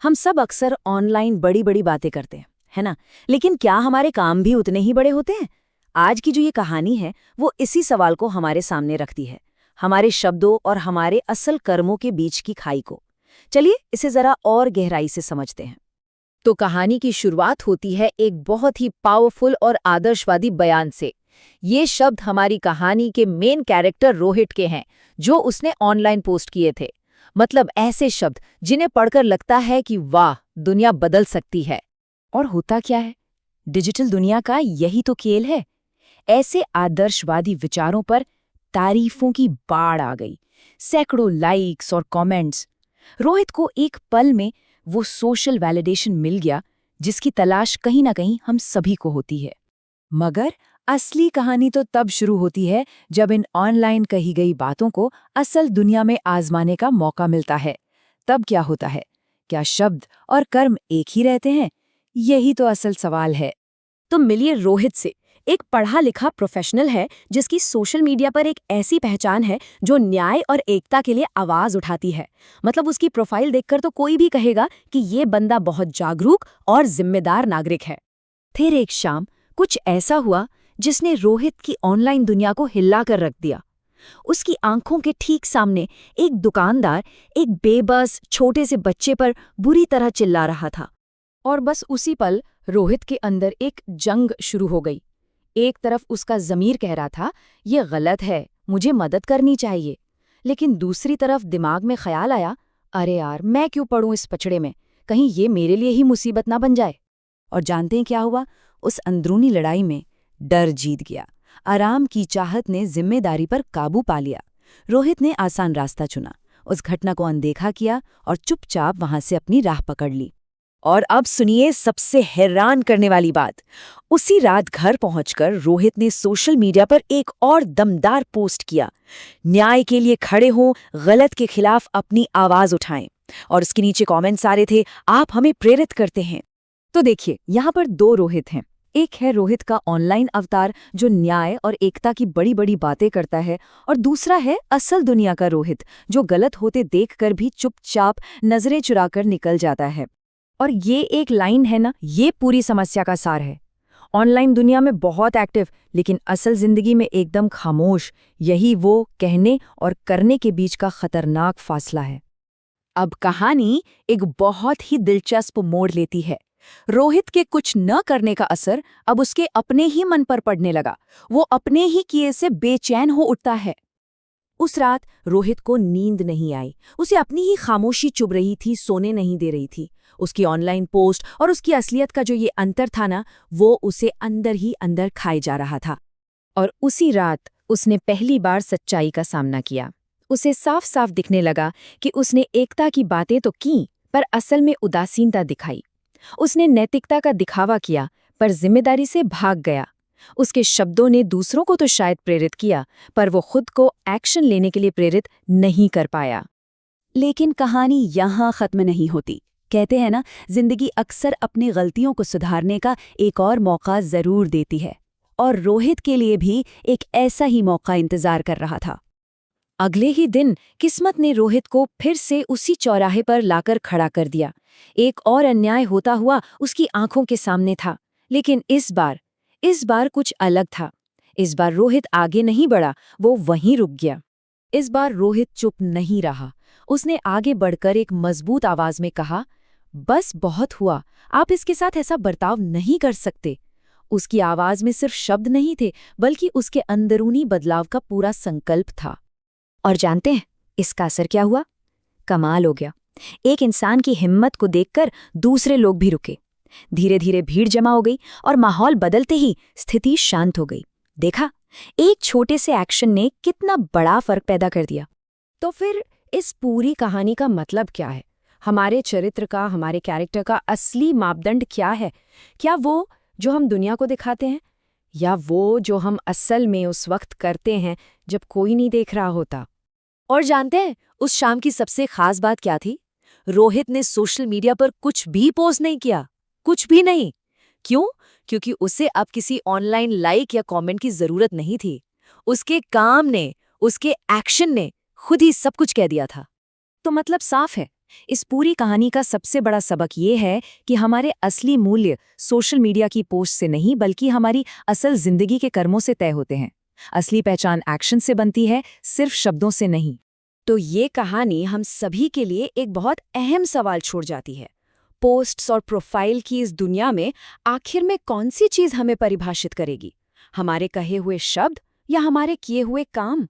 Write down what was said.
हम सब अक्सर ऑनलाइन बड़ी बड़ी बातें करते हैं, है ना? लेकिन क्या हमारे काम भी उतने ही बड़े होते हैं? आज की जो ये कहानी है वो इसी सवाल को हमारे सामने रखती है, हमारे शब्दों और हमारे असल कर्मों के बीच की खाई को। चलिए इसे जरा और गहराई से समझते हैं। तो कहानी की शुरुआत होती है एक बहुत ही पावरफुल और आदर्शवादी बयान से। ये शब्द हमारी कहानी के मेन कैरेक्टर रोहित के हैं, जो उसने ऑनलाइन पोस्ट किए थे। मतलब ऐसे शब्द जिन्हें पढ़कर लगता है कि वाह, दुनिया बदल सकती है। और होता क्या है? डिजिटल दुनिया का यही तो खेल है। ऐसे आदर्शवादी विचारों पर तारीफों की बाढ़ आ गई, सैकड़ों लाइक्स और कमेंट्स। रोहित को एक पल में वो सोशल वैलिडेशन मिल गया जिसकी तलाश कहीं ना कहीं हम सभी को होती है। मगर असली कहानी तो तब शुरू होती है जब इन ऑनलाइन कही गई बातों को असल दुनिया में आजमाने का मौका मिलता है। तब क्या होता है? क्या शब्द और कर्म एक ही रहते हैं? यही तो असल सवाल है। तो मिलिए रोहित से, एक पढ़ा लिखा प्रोफेशनल है जिसकी सोशल मीडिया पर एक ऐसी पहचान है जो न्याय और एकता के लिए आवाज उठाती है। मतलब उसकी प्रोफाइल देखकर तो कोई भी कहेगा कि ये बंदा बहुत जागरूक और जिम्मेदार नागरिक है। फिर एक शाम कुछ ऐसा हुआ जिसने रोहित की ऑनलाइन दुनिया को हिला कर रख दिया। उसकी आंखों के ठीक सामने एक दुकानदार एक बेबस छोटे से बच्चे पर बुरी तरह चिल्ला रहा था। और बस उसी पल रोहित के अंदर एक जंग शुरू हो गई। एक तरफ उसका ज़मीर कह रहा था, ये गलत है, मुझे मदद करनी चाहिए। लेकिन दूसरी तरफ दिमाग में ख्याल आया, अरे यार, मैं क्यों पड़ूं इस पचड़े में, कहीं ये मेरे लिए ही मुसीबत ना बन जाए। और जानते हैं क्या हुआ? उस अंदरूनी लड़ाई में डर जीत गया। आराम की चाहत ने जिम्मेदारी पर काबू पा लिया। रोहित ने आसान रास्ता चुना, उस घटना को अनदेखा किया और चुपचाप वहां से अपनी राह पकड़ ली। और अब सुनिए सबसे हैरान करने वाली बात। उसी रात घर पहुंचकर रोहित ने सोशल मीडिया पर एक और दमदार पोस्ट किया। न्याय के लिए खड़े हों, गलत के खिलाफ अपनी आवाज उठाएं। और उसके नीचे कमेंट्स आ रहे थे, आप हमें प्रेरित करते हैं। तो देखिए, यहाँ पर दो रोहित हैं। एक है रोहित का ऑनलाइन अवतार जो न्याय और एकता की बड़ी बड़ी बातें करता है, और दूसरा है असल दुनिया का रोहित जो गलत होते देखकर भी चुपचाप नजरें चुराकर निकल जाता है। और ये एक लाइन है ना, ये पूरी समस्या का सार है। ऑनलाइन दुनिया में बहुत एक्टिव, लेकिन असल जिंदगी में एकदम खामोश। यही वो कहने और करने के बीच का खतरनाक फासला है। अब कहानी एक बहुत ही दिलचस्प मोड़ लेती है। रोहित के कुछ न करने का असर अब उसके अपने ही मन पर पड़ने लगा। वो अपने ही किए से बेचैन हो उठता है। उस रात रोहित को नींद नहीं आई। उसे अपनी ही खामोशी चुभ रही थी, सोने नहीं दे रही थी। उसकी ऑनलाइन पोस्ट और उसकी असलियत का जो ये अंतर था ना, वो उसे अंदर ही अंदर खाए जा रहा था। और उसी रात उसने पहली बार सच्चाई का सामना किया। उसे साफ साफ दिखने लगा कि उसने एकता की बातें तो की, पर असल में उदासीनता दिखाई। उसने नैतिकता का दिखावा किया, पर जिम्मेदारी से भाग गया। उसके शब्दों ने दूसरों को तो शायद प्रेरित किया, पर वो खुद को एक्शन लेने के लिए प्रेरित नहीं कर पाया। लेकिन कहानी यहाँ खत्म नहीं होती। कहते हैं ना, जिंदगी अक्सर अपनी गलतियों को सुधारने का एक और मौका जरूर देती है। और रोहित के लिए भी एक ऐसा ही मौका इंतजार कर रहा था। अगले ही दिन किस्मत ने रोहित को फिर से उसी चौराहे पर लाकर खड़ा कर दिया। एक और अन्याय होता हुआ उसकी आंखों के सामने था। लेकिन इस बार कुछ अलग था। इस बार रोहित आगे नहीं बढ़ा, वो वहीं रुक गया। इस बार रोहित चुप नहीं रहा। उसने आगे बढ़कर एक मजबूत आवाज में कहा, बस बहुत हुआ, आप इसके साथ ऐसा बर्ताव नहीं कर सकते। उसकी आवाज में सिर्फ शब्द नहीं थे, बल्कि उसके अंदरूनी बदलाव का पूरा संकल्प था। और जानते हैं इसका असर क्या हुआ? कमाल हो गया। एक इंसान की हिम्मत को देखकर दूसरे लोग भी रुके। धीरे धीरे भीड़ जमा हो गई और माहौल बदलते ही स्थिति शांत हो गई। देखा, एक छोटे से एक्शन ने कितना बड़ा फर्क पैदा कर दिया। तो फिर इस पूरी कहानी का मतलब क्या है? हमारे चरित्र का, हमारे कैरेक्टर का असली मापदंड क्या है? क्या वो जो हम दुनिया को दिखाते हैं, या वो जो हम असल में उस वक्त करते हैं जब कोई नहीं देख रहा होता? और जानते हैं उस शाम की सबसे खास बात क्या थी? रोहित ने सोशल मीडिया पर कुछ भी पोस्ट नहीं किया, कुछ भी नहीं। क्यों? क्योंकि उसे अब किसी ऑनलाइन लाइक या कमेंट की जरूरत नहीं थी। उसके काम ने, उसके एक्शन ने खुद ही सब कुछ कह दिया था। तो मतलब साफ है, इस पूरी कहानी का सबसे बड़ा सबक ये है कि हमारे असली मूल्य सोशल मीडिया की पोस्ट से नहीं बल्कि हमारी असल जिंदगी के कर्मों से तय होते हैं। असली पहचान एक्शन से बनती है, सिर्फ शब्दों से नहीं। तो ये कहानी हम सभी के लिए एक बहुत अहम सवाल छोड़ जाती है। पोस्ट्स और प्रोफाइल की इस दुनिया में आखिर में कौन सी चीज़ हमें परिभाषित करेगी? हमारे कहे हुए शब्द या हमारे किए हुए काम?